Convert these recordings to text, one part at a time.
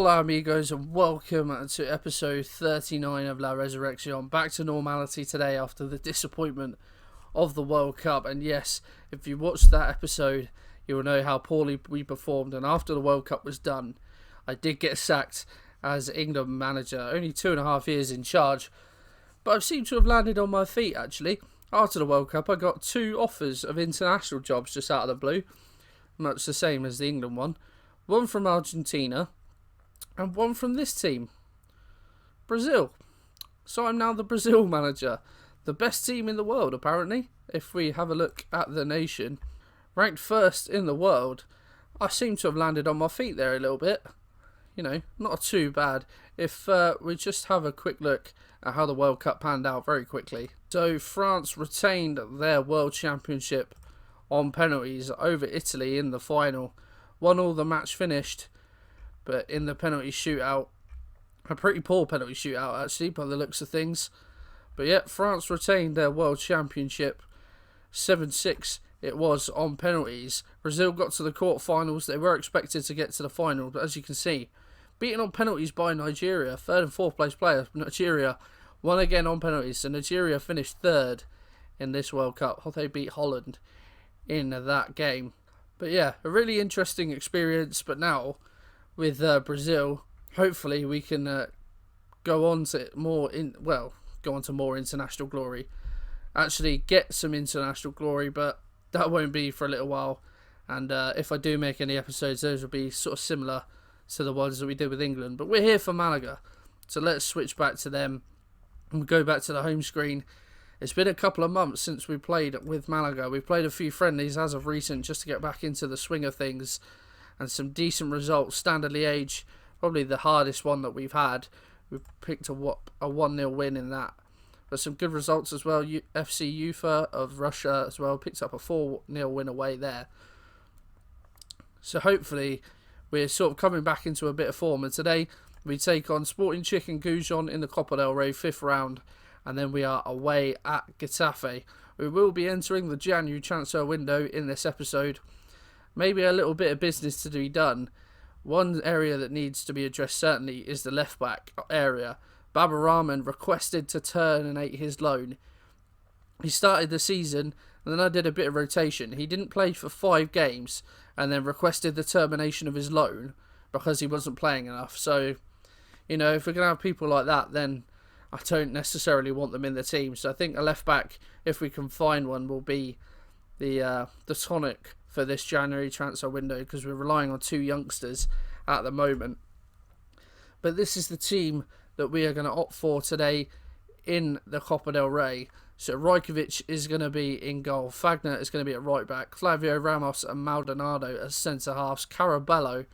Hola amigos and welcome to episode 39 of La Resurreccion. Back to normality today after the disappointment of the World Cup. And yes, if you watched that episode, you will know how poorly we performed. And after the World Cup was done, I did get sacked as England manager. Only 2.5 years in charge. But I seem to have landed on my feet actually. After the World Cup, I got 2 offers of international jobs just out of the blue. Much the same as the England one. One from Argentina and one from this team, Brazil. So I'm now the Brazil manager. The best team in the world, apparently. If we have a look at the nation, ranked first in the world, I seem to have landed on my feet there a little bit. You know, not too bad. If we just have a quick look at how the World Cup panned out very quickly. So France retained their World Championship on penalties over Italy in the final. 1-1 the match finished, but in the penalty shootout, a pretty poor penalty shootout actually by the looks of things. But yeah, France retained their World Championship. 7-6 it was on penalties. Brazil got to the quarterfinals. They were expected to get to the final, but as you can see, beaten on penalties by Nigeria. 3rd and 4th place players. Nigeria won again on penalties. So Nigeria finished 3rd in this World Cup. They beat Holland in that game. But yeah, a really interesting experience. But now, with Brazil, hopefully we can go on to more international glory. Actually get some international glory, but that won't be for a little while. And if I do make any episodes, those will be sort of similar to the ones that we did with England. But we're here for Malaga, so let's switch back to them and go back to the home screen. It's been a couple of months since we played with Malaga. We played a few friendlies as of recent just to get back into the swing of things. And some decent results. Standard Liège, probably the hardest one that we've had. We picked a 1-0 win in that. But some good results as well. FC Ufa of Russia as well. Picked up a 4-0 win away there. So hopefully we're sort of coming back into a bit of form. And today we take on Sporting Chicken Goujon in the Copa del Rey 5th round. And then we are away at Getafe. We will be entering the January transfer window in this episode. Maybe a little bit of business to be done. One area that needs to be addressed certainly is the left back area. Baba Rahman requested to terminate his loan. He started the season and then I did a bit of rotation. He didn't play for 5 games and then requested the termination of his loan because he wasn't playing enough. So, you know, if we're going to have people like that, then I don't necessarily want them in the team. So I think a left back, if we can find one, will be the tonic for this January transfer window, because we're relying on 2 youngsters at the moment. But this is the team that we are going to opt for today in the Copa del Rey. So Rajkovic is going to be in goal. Fagner is going to be at right back. Flavio Ramos and Maldonado as centre halves. Caraballo,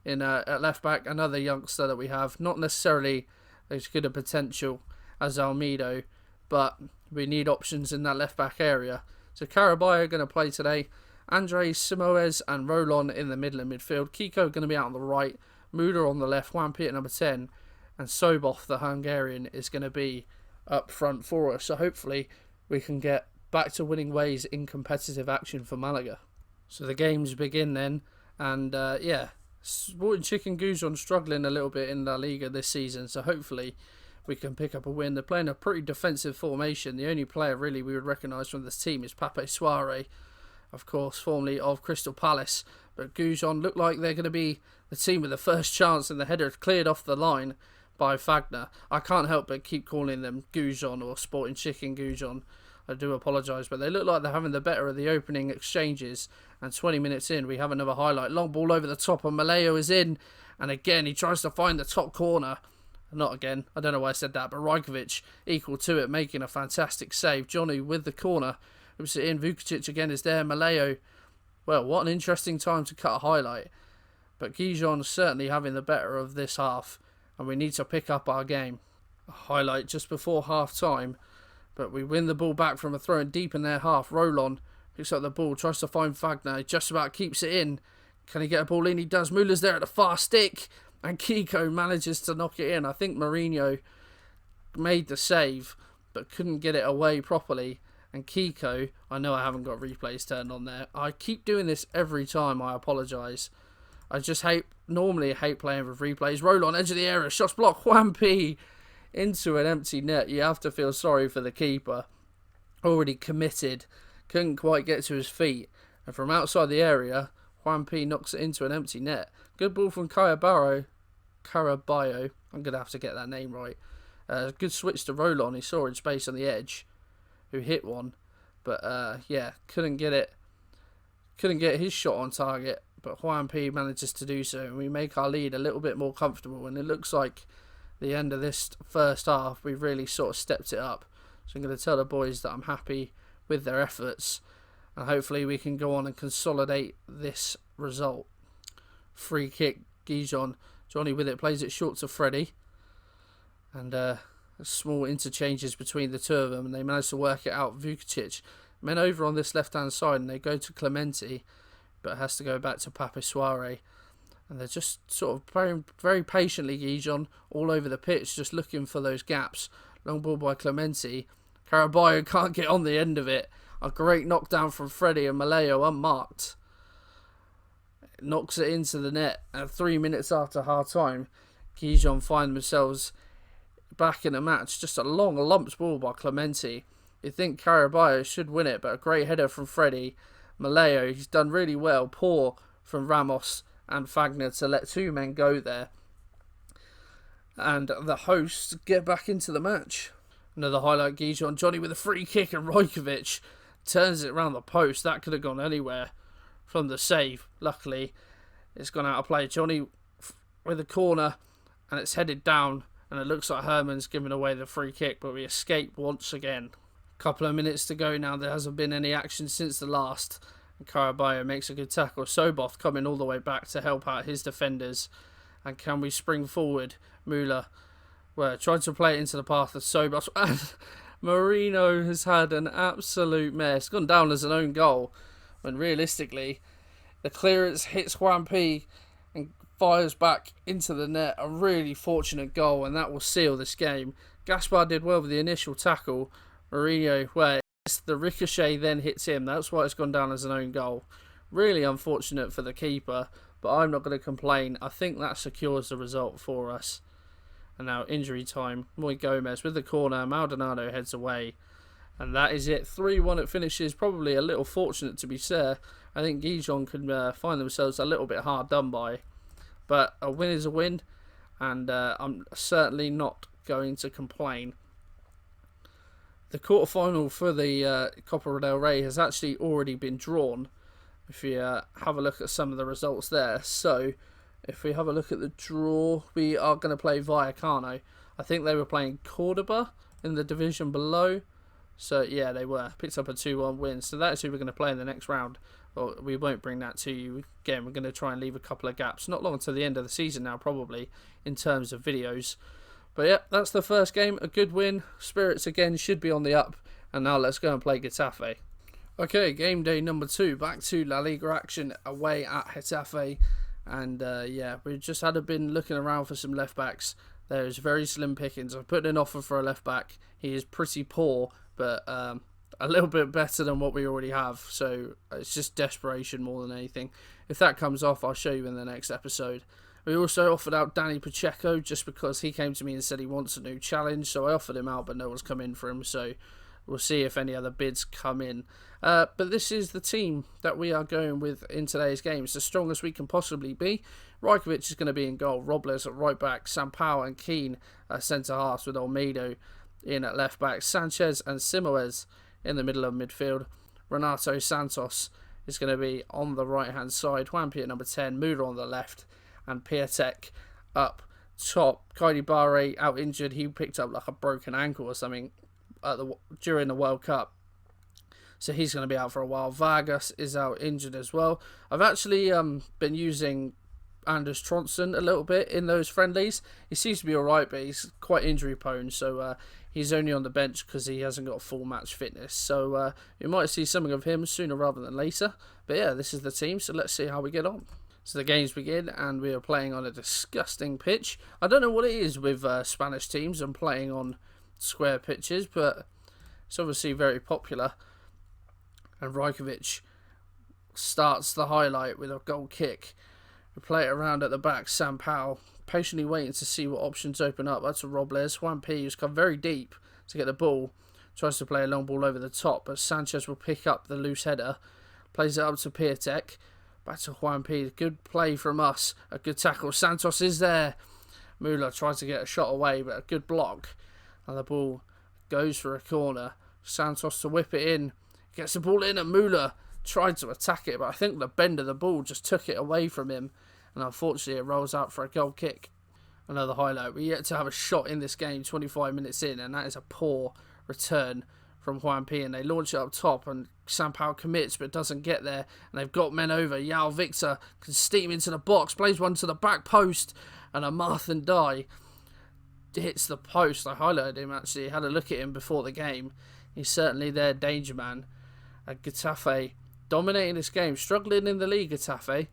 in at left back. Another youngster that we have, not necessarily as good a potential as Almeida, but we need options in that left back area. So Caraballo are going to play today. Andres Simoes and Rolon in the middle of midfield. Kiko going to be out on the right. Muda on the left. Wampi at number 10. And Sobov, the Hungarian, is going to be up front for us. So hopefully we can get back to winning ways in competitive action for Malaga. So the games begin then. And Sporting Chicken Goujon struggling a little bit in La Liga this season. So hopefully we can pick up a win. They're playing a pretty defensive formation. The only player really we would recognise from this team is Pape Soare, of course, formerly of Crystal Palace. But Goujon look like they're going to be the team with the first chance, and the header cleared off the line by Fagner. I can't help but keep calling them Goujon or Sporting Chicken Goujon. I do apologise, but they look like they're having the better of the opening exchanges. And 20 minutes in, we have another highlight. Long ball over the top, and Malayo is in. And again, he tries to find the top corner. Not again, I don't know why I said that, but Rajkovic equal to it, making a fantastic save. Johnny with the corner, hoops it in. Vukic again is there. Malayo, well, what an interesting time to cut a highlight. But Goujon certainly having the better of this half, and we need to pick up our game. A highlight just before half time, but we win the ball back from a throw in deep in their half. Rolon picks up the ball, tries to find Fagner, he just about keeps it in. Can he get a ball in? He does. Muller's there at the far stick. And Kiko manages to knock it in. I think Mourinho made the save, but couldn't get it away properly. And Kiko, I know I haven't got replays turned on there. I keep doing this every time, I apologise. normally hate playing with replays. Roll on edge of the area, shots blocked, Juan P into an empty net. You have to feel sorry for the keeper. Already committed, couldn't quite get to his feet. And from outside the area, Juan P knocks it into an empty net. Good ball from Caraballo. I'm going to have to get that name right. Good switch to roll on. He saw in space on the edge, who hit one. But couldn't get his shot on target. But Juan P manages to do so, and we make our lead a little bit more comfortable. And it looks like the end of this first half, we've really sort of stepped it up. So I'm going to tell the boys that I'm happy with their efforts, and hopefully we can go on and consolidate this result. Free kick, Goujon. Johnny with it, plays it short to Freddie. And small interchanges between the two of them, and they manage to work it out. Vukic, men over on this left-hand side, and they go to Clementi, but has to go back to Papisuare. And they're just sort of playing very patiently, Goujon, all over the pitch, just looking for those gaps. Long ball by Clementi. Caraballo can't get on the end of it. A great knockdown from Freddie, and Malaga unmarked knocks it into the net. And 3 minutes after half-time, Goujon find themselves back in the match. Just a long lumps ball by Clementi. You think Caraballo should win it, but a great header from Freddie. Malaga, he's done really well. Poor from Ramos and Fagner to let two men go there. And the hosts get back into the match. Another highlight, Goujon. Johnny with a free kick, and Rojkovic turns it around the post. That could have gone anywhere from the save. Luckily, it's gone out of play. Johnny with a corner, and it's headed down, and it looks like Herman's giving away the free kick, but we escape once again. Couple of minutes to go now. There hasn't been any action since the last. And Caraballo makes a good tackle. Soboth coming all the way back to help out his defenders. And can we spring forward? Müller tried to play it into the path of Soboth. And Marino has had an absolute mess. Gone down as an own goal, when realistically the clearance hits Juan P and fires back into the net. A really fortunate goal, and that will seal this game. Gaspar did well with the initial tackle. Marino, the ricochet then hits him. That's why it's gone down as an own goal. Really unfortunate for the keeper, but I'm not going to complain. I think that secures the result for us. And now injury time. Moy Gomez with the corner. Maldonado heads away. And that is it. 3-1 it finishes. Probably a little fortunate, to be fair. I think Goujon could find themselves a little bit hard done by. But a win is a win. And I'm certainly not going to complain. The quarterfinal for the Copa del Rey has actually already been drawn. If you have a look at some of the results there. So, if we have a look at the draw, we are going to play Vallecano. I think they were playing Cordoba in the division below. So, yeah, they were. Picked up a 2-1 win. So, that's who we're going to play in the next round. Well, we won't bring that to you. Again, we're going to try and leave a couple of gaps. Not long until the end of the season now, probably, in terms of videos. But, yeah, that's the first game. A good win. Spirits, again, should be on the up. And now let's go and play Getafe. Okay, game day number 2. Back to La Liga action away at Getafe. And we just been looking around for some left backs. There is very slim pickings. I've put in an offer for a left back. He is pretty poor, but a little bit better than what we already have. So it's just desperation more than anything. If that comes off, I'll show you in the next episode. We also offered out Danny Pacheco just because he came to me and said he wants a new challenge. So I offered him out, but no one's come in for him. So we'll see if any other bids come in. But this is the team that we are going with in today's game. It's the strongest we can possibly be. Rajkovic is going to be in goal. Robles at right back. Sampaio and Keane at centre halves with Olmedo in at left back. Sanchez and Simoes in the middle of midfield. Renato Santos is going to be on the right hand side. Juan P at number 10. Müller on the left. And Piatek up top. Kaidi Barre out injured. He picked up like a broken ankle or something during the World Cup. So he's going to be out for a while. Vargas is out injured as well. I've actually been using Anders Tronson a little bit in those friendlies. He seems to be alright, but he's quite injury prone. So he's only on the bench because he hasn't got full match fitness. So you might see something of him sooner rather than later. But yeah, this is the team. So let's see how we get on. So the games begin and we are playing on a disgusting pitch. I don't know what it is with Spanish teams and playing on square pitches, but it's obviously very popular. And Rajkovic starts the highlight with a goal kick. We play it around at the back. Sam Powell patiently waiting to see what options open up. That's a Robles. Juan P, who's come very deep to get the ball. Tries to play a long ball over the top, but Sanchez will pick up the loose header. Plays it up to Piatek. Back to Juan P. Good play from us. A good tackle. Santos is there. Müller tries to get a shot away, but a good block. And the ball goes for a corner. Santos to whip it in. Gets the ball in, and Müller tried to attack it, but I think the bend of the ball just took it away from him. And unfortunately, it rolls out for a goal kick. Another highlight. We're yet to have a shot in this game 25 minutes in, and that is a poor return from Juan P, and they launch it up top, and Sampaio commits but doesn't get there, and they've got men over. Yao Victor can steam into the box, plays one to the back post, and a Marthan Die hits the post. I highlighted him actually, had a look at him before the game. He's certainly their danger man. Getafe dominating this game, struggling in the league, Getafe,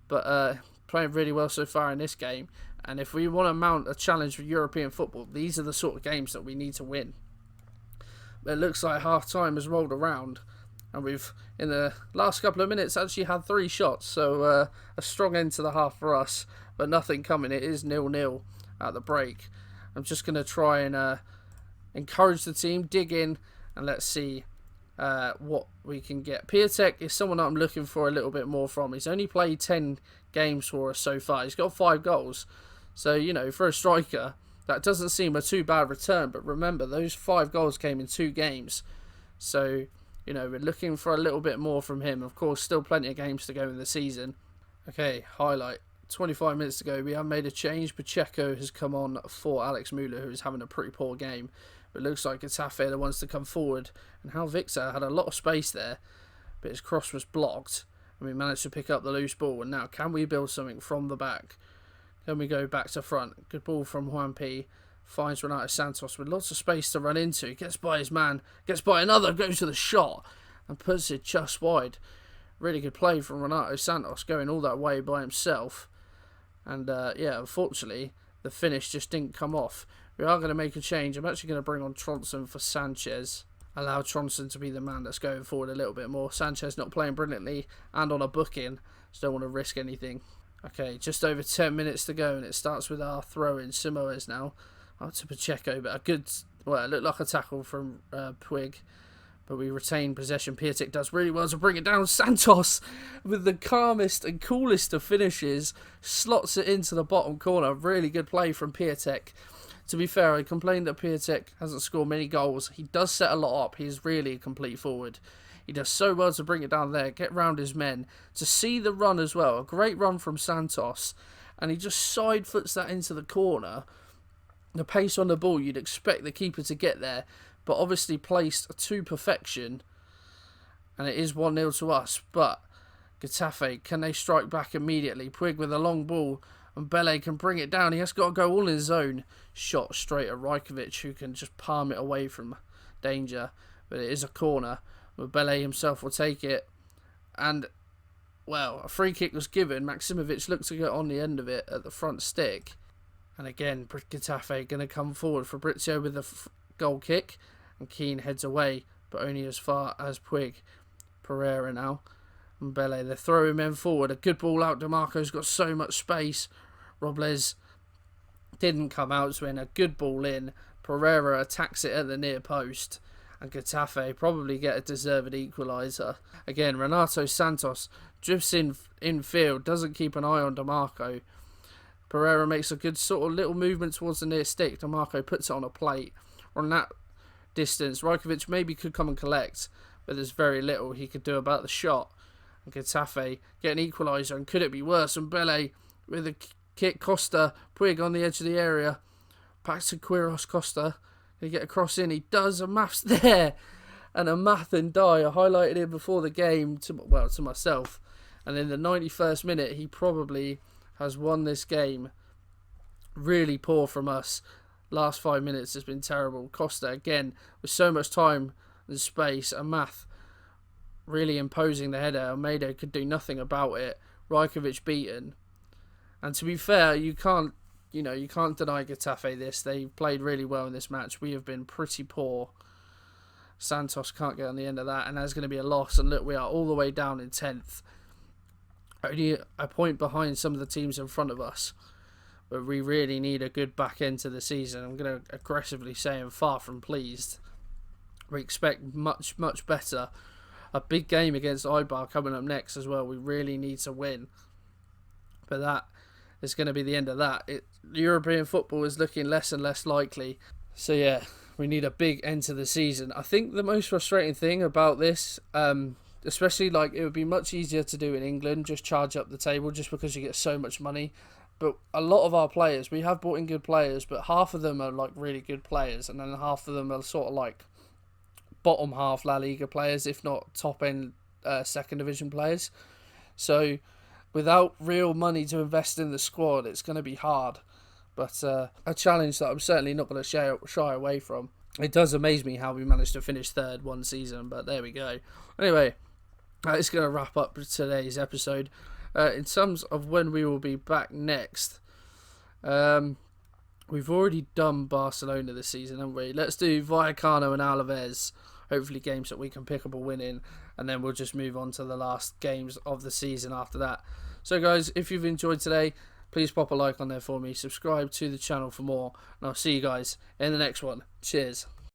but playing really well so far in this game. And if we want to mount a challenge for European football, these are the sort of games that we need to win. But it looks like half-time has rolled around, and we've, in the last couple of minutes, actually had 3 shots. So a strong end to the half for us, but nothing coming. It is 0-0 at the break. I'm just going to try and encourage the team, dig in, and let's see what we can get. Piatek is someone that I'm looking for a little bit more from. He's only played 10 games for us so far. He's got 5 goals. So, you know, for a striker, that doesn't seem a too bad return. But remember, those 5 goals came in 2 games. So, you know, we're looking for a little bit more from him. Of course, still plenty of games to go in the season. Okay, highlight. 25 minutes to go. We have made a change. Pacheco has come on for Alex Müller, who is having a pretty poor game. But it looks like Getafe are the ones to come forward. And Hal Victor had a lot of space there, but his cross was blocked. And we managed to pick up the loose ball. And now, can we build something from the back? Can we go back to front? Good ball from Juan P. Finds Renato Santos with lots of space to run into. Gets by his man. Gets by another. Goes to the shot. And puts it just wide. Really good play from Renato Santos, going all that way by himself. And, yeah, unfortunately, the finish just didn't come off. We are going to make a change. I'm actually going to bring on Tronson for Sanchez. Allow Tronson to be the man that's going forward a little bit more. Sanchez not playing brilliantly and on a booking. Just don't want to risk anything. Okay, just over 10 minutes to go, and it starts with our throw-in. Simoes now up to Pacheco, but a good, well, it looked like a tackle from Puig, but we retain possession. Piatek does really well to bring it down. Santos, with the calmest and coolest of finishes, slots it into the bottom corner. Really good play from Piatek. To be fair, I complained that Piatek hasn't scored many goals. He does set a lot up. He's really a complete forward. He does so well to bring it down there, get round his men, to see the run as well. A great run from Santos, and he just side foots that into the corner. The pace on the ball, you'd expect the keeper to get there, but obviously placed to perfection, and it is 1-0 to us. But Getafe, can they strike back immediately? Puig with a long ball, and Bele can bring it down. He has got to go all in his own. Shot straight at Rajkovic, who can just palm it away from danger, but it is a corner. But Bele himself will take it, and, well, a free kick was given. Maksimovic looked to get on the end of it at the front stick, and again, Getafe going to come forward. Fabrizio with the goal kick, and Keane heads away, but only as far as Puig. Pereira now, and Bele, they're throwing men forward. A good ball out. DeMarco's got so much space. Robles didn't come out to win. A good ball in. Pereira attacks it at the near post, and Getafe probably get a deserved equaliser. Again, Renato Santos drifts in field, doesn't keep an eye on DeMarco. Pereira makes a good sort of little movement towards the near stick. DeMarco puts it on a plate. On that distance, Rajkovic maybe could come and collect, but there's very little he could do about the shot. And Getafe get an equaliser, and could it be worse? And Bele with a kick. Costa, Puig on the edge of the area. Back to Quiros. Costa. Can he get a cross in? He does. A math's there. And a Marthan Die. I highlighted him before the game, to myself. And in the 91st minute, he probably has won this game. Really poor from us. Last 5 minutes has been terrible. Costa, again, with so much time and space. A Math really imposing the header. Almeida could do nothing about it. Rajkovic beaten. And to be fair, you can't deny Getafe this. They played really well in this match. We have been pretty poor. Santos can't get on the end of that, and that's going to be a loss. And look, we are all the way down in 10th. only a point behind some of the teams in front of us. But we really need a good back end to the season. I'm going to aggressively say I'm far from pleased. We expect much, much better. A big game against Eibar coming up next as well. We really need to win. But that is going to be the end of that. European football is looking less and less likely. So yeah, we need a big end to the season. I think the most frustrating thing about this, especially like it would be much easier to do in England, just charge up the table just because you get so much money. But a lot of our players, we have brought in good players, but half of them are like really good players, and then half of them are sort of like bottom half La Liga players, if not top end second division players. So without real money to invest in the squad, it's going to be hard. But a challenge that I'm certainly not going to shy away from. It does amaze me how we managed to finish third one season, but there we go. Anyway, it's going to wrap up today's episode. In terms of when we will be back next, we've already done Barcelona this season, haven't we? Let's do Vallecano and Alaves. Hopefully games that we can pick up a win in, and then we'll just move on to the last games of the season after that. So guys, if you've enjoyed today, please pop a like on there for me, subscribe to the channel for more, and I'll see you guys in the next one. Cheers.